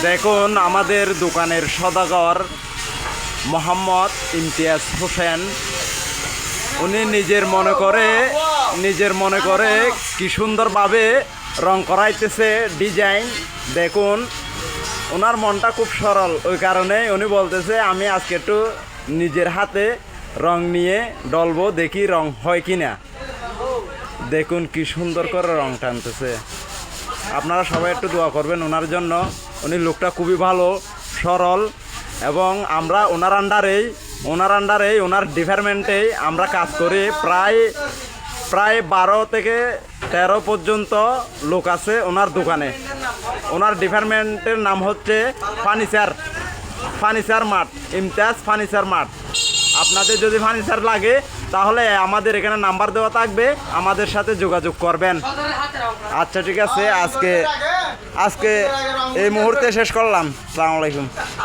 দেখুন আমাদের দোকানের সদাগর মোহাম্মদ ইমতিয়াজ হোসেন, উনি নিজের মনে করে কি সুন্দরভাবে রং করাইতেছে ডিজাইন। দেখুন ওনার মনটা খুব সরল, ওই কারণে উনি বলতেছে আমি আজকে একটু নিজের হাতে রং নিয়ে ডলবো, দেখি রং হয় কি না। দেখুন কি সুন্দর করে রং টানতেছে। আপনারা সবাই একটু দোয়া করবেন ওনার জন্য। উনি লোকটা খুবই ভালো, সরল, এবং আমরা ওনার আন্ডারেই ওনার ডিপার্টমেন্টেই আমরা কাজ করি। প্রায় 12 থেকে 13 পর্যন্ত লোক আছে ওনার দোকানে। ওনার ডিপার্টমেন্টের নাম হচ্ছে furniture mart, Imtiaz furniture mart. আপনাদের যদি ফার্নিচার লাগে তাহলে আমাদের এখানে নাম্বার দেওয়া থাকবে, আমাদের সাথে যোগাযোগ করবেন। আচ্ছা ঠিক আছে, আজকে এই মুহূর্তে শেষ করলাম। আসসালামু আলাইকুম।